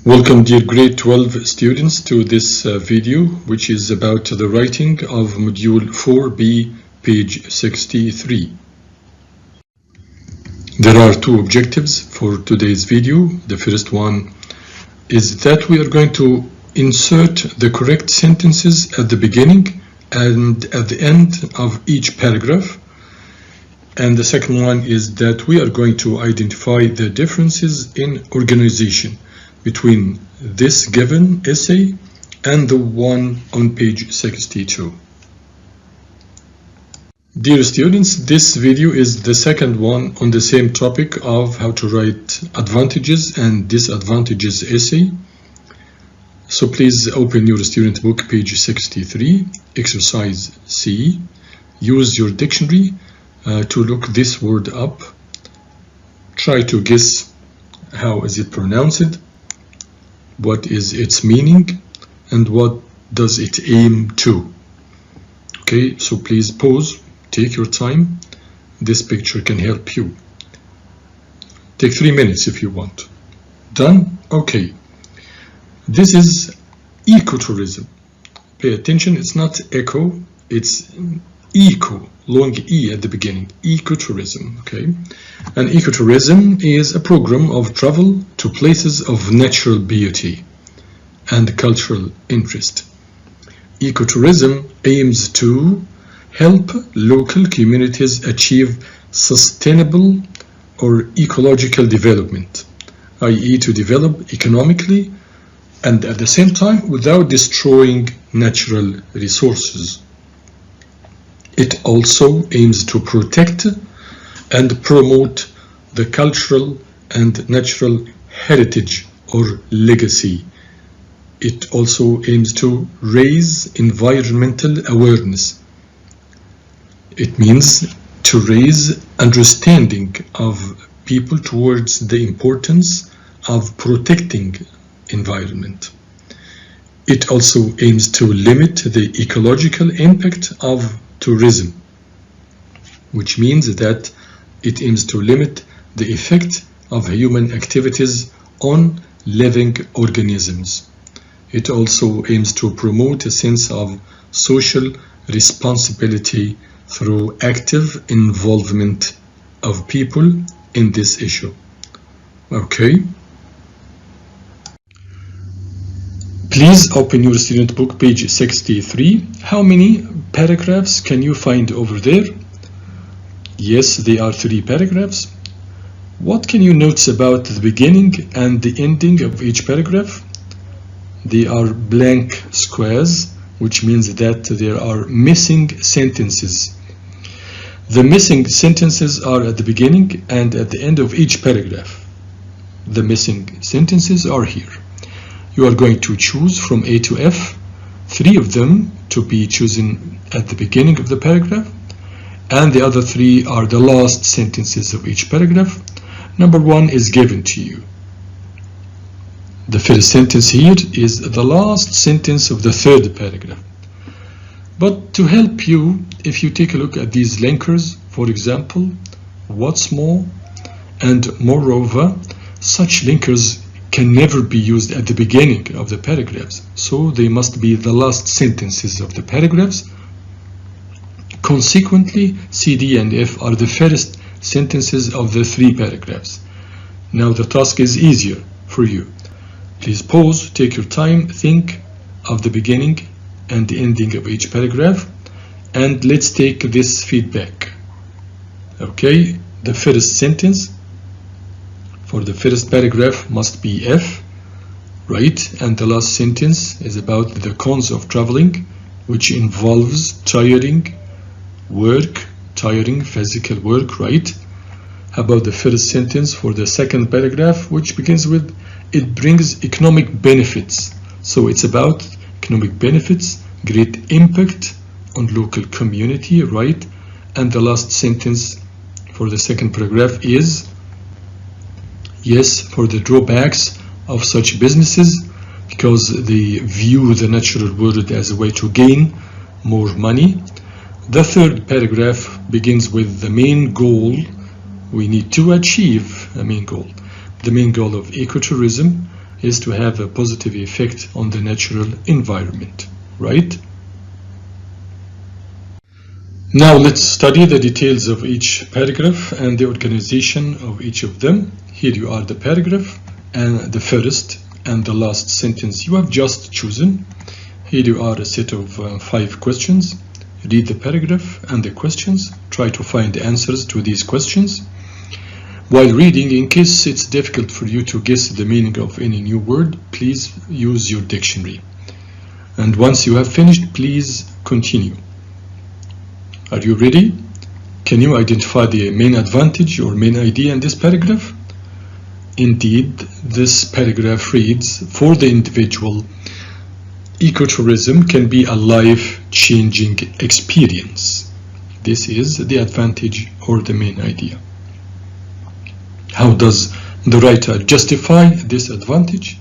Welcome dear grade 12 students to this video, which is about the writing of module 4b, page 63. There are two objectives for today's video. The first one is that we are going to insert the correct sentences at the beginning and at the end of each paragraph. And the second one is that we are going to identify the differences in organization between this given essay and the one on page 62. Dear students, this video is the second one on the same topic of how to write advantages and disadvantages essay. So please open your student book, page 63, exercise C. Use your dictionary to look this word up. Try to guess how is it pronounced, what is its meaning, and what does it aim to. Okay, so please pause, take your time. This picture can help you. Take 3 minutes if you want. Done? Okay. This is ecotourism. Pay attention, it's not eco, it's eco, long E at the beginning, ecotourism, okay? And ecotourism is a program of travel to places of natural beauty and cultural interest. Ecotourism aims to help local communities achieve sustainable or ecological development, i.e. to develop economically and at the same time without destroying natural resources. It also aims to protect and promote the cultural and natural heritage or legacy. It also aims to raise environmental awareness. It means to raise understanding of people towards the importance of protecting environment. It also aims to limit the ecological impact of tourism, which means that it aims to limit the effect of human activities on living organisms. It also aims to promote a sense of social responsibility through active involvement of people in this issue. Okay. Please open your student book, page 63. How many paragraphs can you find over there? Yes, there are 3 paragraphs. What can you notice about the beginning and the ending of each paragraph? They are blank squares, which means that there are missing sentences. The missing sentences are at the beginning and at the end of each paragraph. The missing sentences are here. You are going to choose from A to F, 3 of them to be chosen at the beginning of the paragraph, and the other 3 are the last sentences of each paragraph. Number 1 is given to you. The first sentence here is the last sentence of the 3rd paragraph. But to help you, if you take a look at these linkers, for example, what's more and moreover, such linkers can never be used at the beginning of the paragraphs, so they must be the last sentences of the paragraphs. Consequently, C, D, and F are the first sentences of the 3 paragraphs. Now the task is easier for you. Please pause, take your time, think of the beginning and the ending of each paragraph, and let's take this feedback. Okay, the first sentence for the first paragraph must be F, right? And the last sentence is about the cons of traveling, which involves tiring work, tiring physical work, right? How about the first sentence for the second paragraph, which begins with, it brings economic benefits. So it's about economic benefits, great impact on local community, right? And the last sentence for the second paragraph is, yes, for the drawbacks of such businesses, because they view the natural world as a way to gain more money. The third paragraph begins with the main goal we need to achieve, a main goal. The main goal of ecotourism is to have a positive effect on the natural environment, right? Now let's study the details of each paragraph and the organization of each of them. Here you are the paragraph and the first and the last sentence you have just chosen. Here you are a set of 5 questions. Read the paragraph and the questions. Try to find the answers to these questions. While reading, in case it's difficult for you to guess the meaning of any new word, please use your dictionary. And once you have finished, please continue. Are you ready? Can you identify the main advantage or main idea in this paragraph? Indeed, this paragraph reads, for the individual, ecotourism can be a life-changing experience. This is the advantage or the main idea. How does the writer justify this advantage?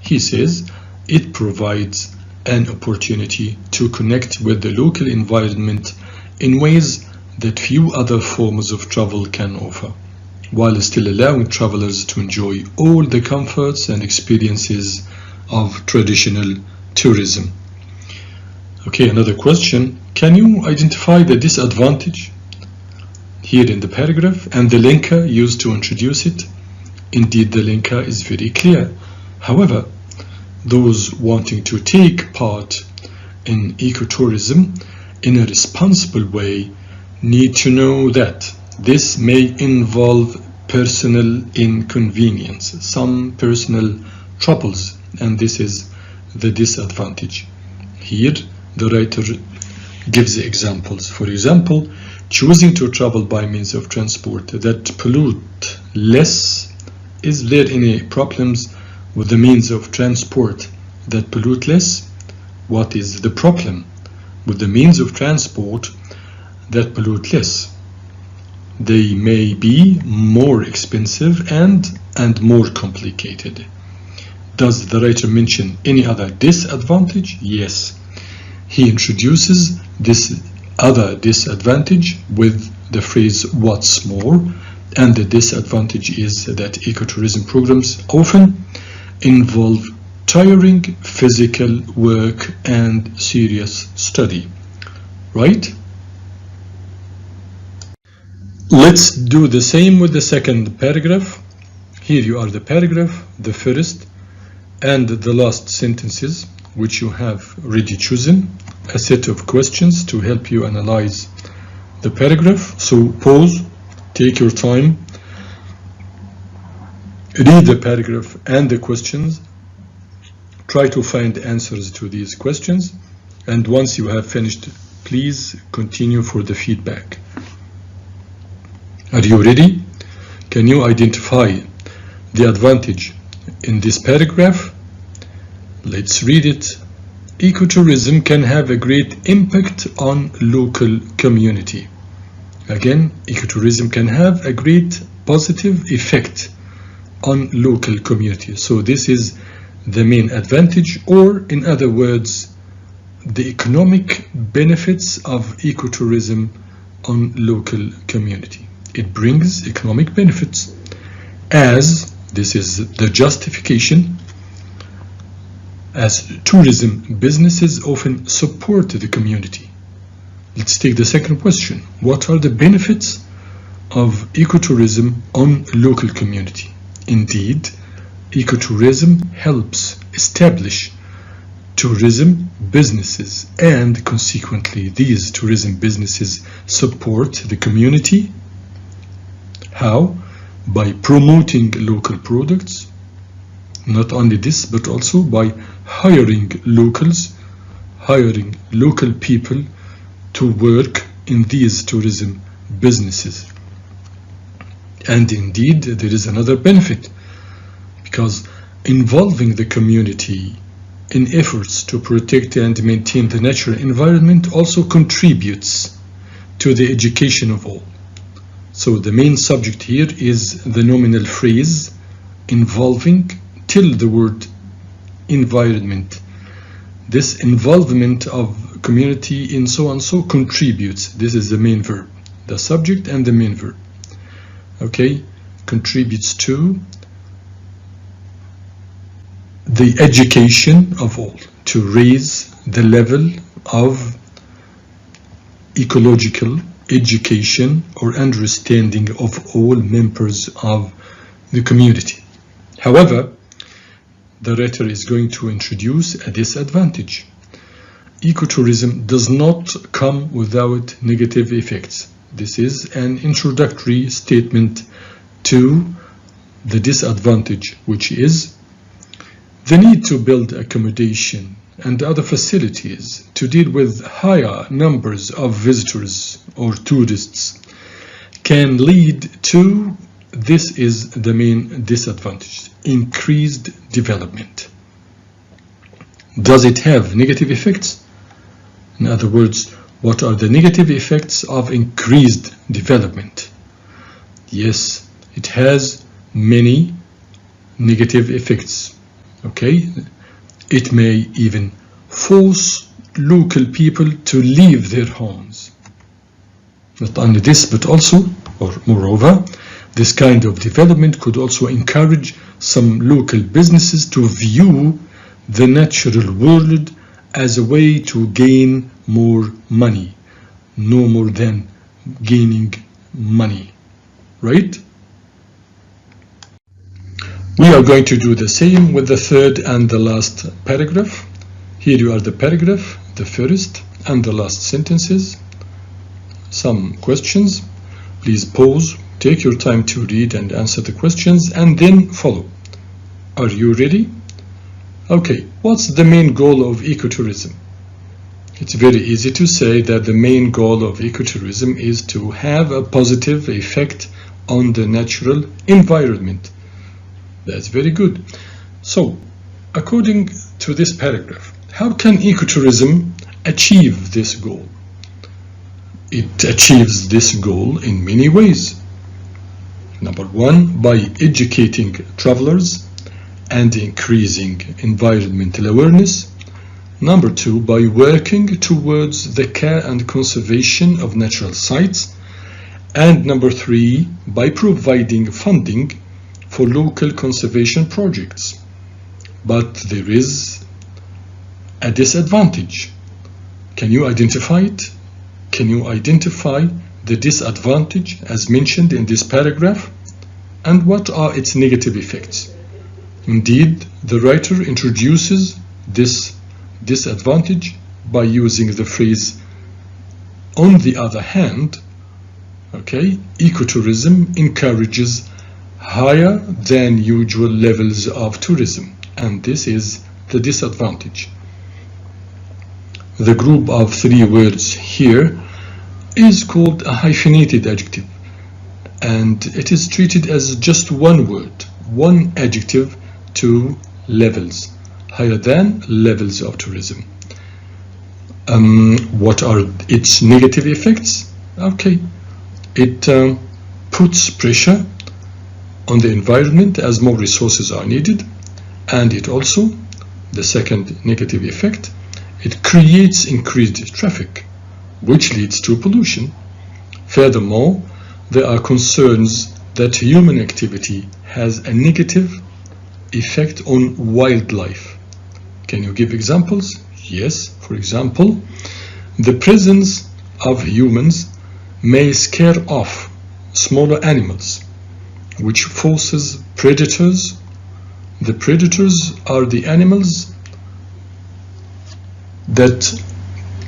He says, it provides an opportunity to connect with the local environment in ways that few other forms of travel can offer, while still allowing travelers to enjoy all the comforts and experiences of traditional tourism. Okay, another question. Can you identify the disadvantage here in the paragraph and the linker used to introduce it? Indeed, the linker is very clear. However, those wanting to take part in ecotourism in a responsible way need to know that this may involve personal inconvenience, some personal troubles, and this is the disadvantage. Here, the writer gives examples. For example, choosing to travel by means of transport that pollute less. Is there any problems with the means of transport that pollute less? What is the problem with the means of transport that pollute less? They may be more expensive and more complicated. Does the writer mention any other disadvantage? Yes. He introduces this other disadvantage with the phrase what's more, and the disadvantage is that ecotourism programs often involve tiring physical work and serious study, right? Let's do the same with the second paragraph. Here you are the paragraph, the first and the last sentences, which you have already chosen, a set of questions to help you analyze the paragraph. So pause, take your time, read the paragraph and the questions. Try to find answers to these questions, and once you have finished, please continue for the feedback. Are you ready? Can you identify the advantage in this paragraph? Let's read it. Ecotourism can have a great impact on local community. Again, ecotourism can have a great positive effect on local community. So this is the main advantage, or in other words, the economic benefits of ecotourism on local community. It brings economic benefits, as this is the justification, as tourism businesses often support the community. Let's take the second question. What are the benefits of ecotourism on local community? Indeed, ecotourism helps establish tourism businesses, and consequently these tourism businesses support the community. How? By promoting local products. Not only this, but also by hiring locals, hiring local people to work in these tourism businesses. And indeed, there is another benefit, because involving the community in efforts to protect and maintain the natural environment also contributes to the education of all. So the main subject here is the nominal phrase involving till the word environment. This involvement of community in so and so contributes. This is the main verb, the subject and the main verb. Okay, contributes to the education of all, to raise the level of ecological education or understanding of all members of the community. However, the writer is going to introduce a disadvantage. Ecotourism does not come without negative effects. This is an introductory statement to the disadvantage, which is the need to build accommodation and other facilities to deal with higher numbers of visitors or tourists can lead to, this is the main disadvantage, increased development. Does it have negative effects? In other words, what are the negative effects of increased development? Yes, it has many negative effects. Okay, it may even force local people to leave their homes. Not only this, but also, or moreover, this kind of development could also encourage some local businesses to view the natural world as a way to gain more money, no more than gaining money, right? We are going to do the same with the third and the last paragraph. Here you are the paragraph, the first and the last sentences. Some questions. Please pause, take your time to read and answer the questions, and then follow. Are you ready? Okay, what's the main goal of ecotourism? It's very easy to say that the main goal of ecotourism is to have a positive effect on the natural environment. That's very good. So, according to this paragraph, how can ecotourism achieve this goal? It achieves this goal in many ways. Number one, by educating travelers and increasing environmental awareness. Number two, by working towards the care and conservation of natural sites. And number three, by providing funding for local conservation projects. But there is a disadvantage. Can you identify it? Can you identify the disadvantage as mentioned in this paragraph? And what are its negative effects? Indeed, the writer introduces this disadvantage by using the phrase, on the other hand, okay, ecotourism encourages higher than usual levels of tourism, and this is the disadvantage. The group of three words here is called a hyphenated adjective, and it is treated as just one word, one adjective to levels, higher than levels of tourism. What are its negative effects? Okay, it puts pressure on the environment as more resources are needed, and it also, the second negative effect, it creates increased traffic, which leads to pollution. Furthermore, there are concerns that human activity has a negative effect on wildlife. Can you give examples? Yes, for example, the presence of humans may scare off smaller animals, which forces predators. The predators are the animals that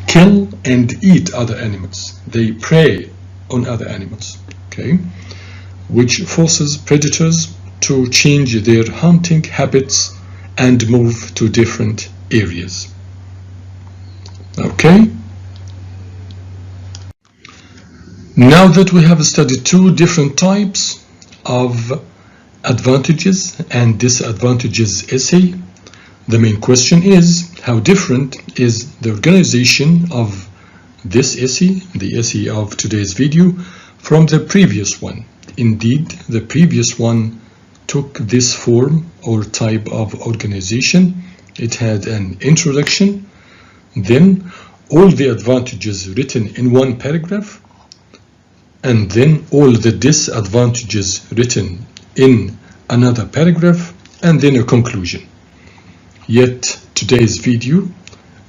kill and eat other animals. They prey on other animals, okay? Which forces predators to change their hunting habits and move to different areas. Okay? Now that we have studied two different types of advantages and disadvantages essay, the main question is, how different is the organization of this essay, the essay of today's video, from the previous one? Indeed, the previous one took this form or type of organization. It had an introduction, then all the advantages written in one paragraph, and then all the disadvantages written in another paragraph, and then a conclusion. Yet today's video,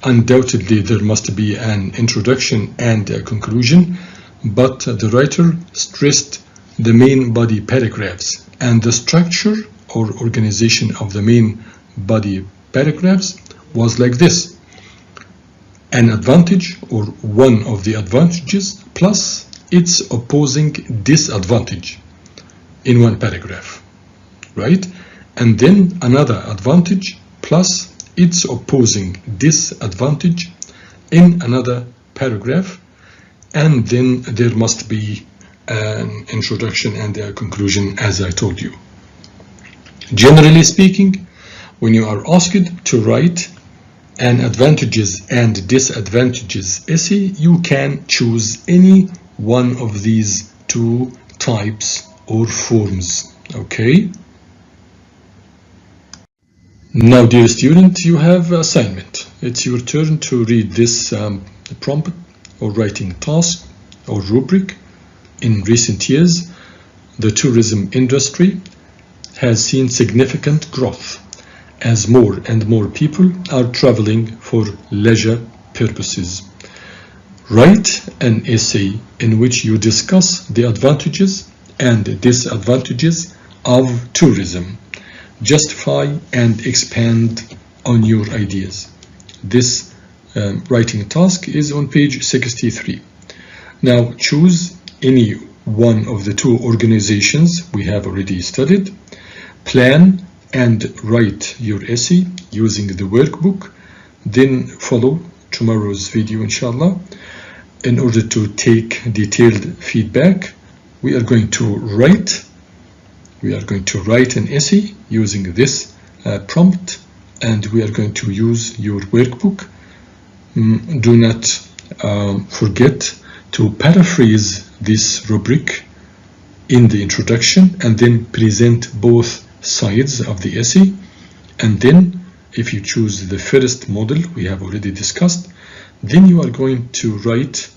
undoubtedly there must be an introduction and a conclusion, but the writer stressed the main body paragraphs, and the structure or organization of the main body paragraphs was like this: an advantage or one of the advantages plus its opposing disadvantage in one paragraph, right? And then another advantage plus its opposing disadvantage in another paragraph, and then there must be an introduction and a conclusion, as I told you. Generally speaking, when you are asked to write an advantages and disadvantages essay, you can choose any one of these two types or forms, okay? Now, dear student, you have assignment. It's your turn to read this prompt or writing task or rubric. In recent years, the tourism industry has seen significant growth as more and more people are traveling for leisure purposes. Write an essay in which you discuss the advantages and disadvantages of tourism. Justify and expand on your ideas. This writing task is on page 63. Now choose any one of the two organizations we have already studied. Plan and write your essay using the workbook. Then follow tomorrow's video, inshallah. In order to take detailed feedback, we are going to write an essay using this prompt, and we are going to use your workbook. Do not forget to paraphrase this rubric in the introduction and then present both sides of the essay. And then if you choose the first model we have already discussed, then you are going to write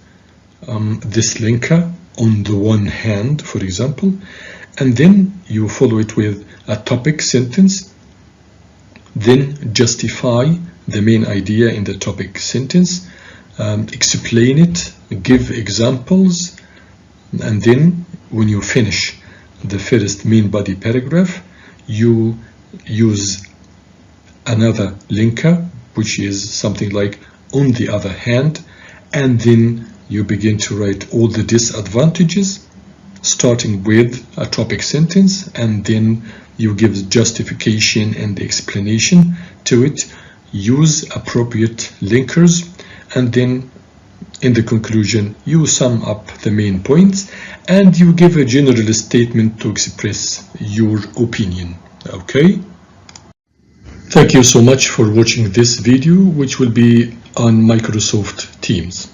this linker on the one hand, for example, and then you follow it with a topic sentence. Then justify the main idea in the topic sentence, explain it, give examples, and then when you finish the first main body paragraph, you use another linker, which is something like on the other hand, and then you begin to write all the disadvantages, starting with a topic sentence, and then you give justification and explanation to it. Use appropriate linkers, and then in the conclusion you sum up the main points and you give a general statement to express your opinion. Okay? Thank you so much for watching this video, which will be on Microsoft Teams.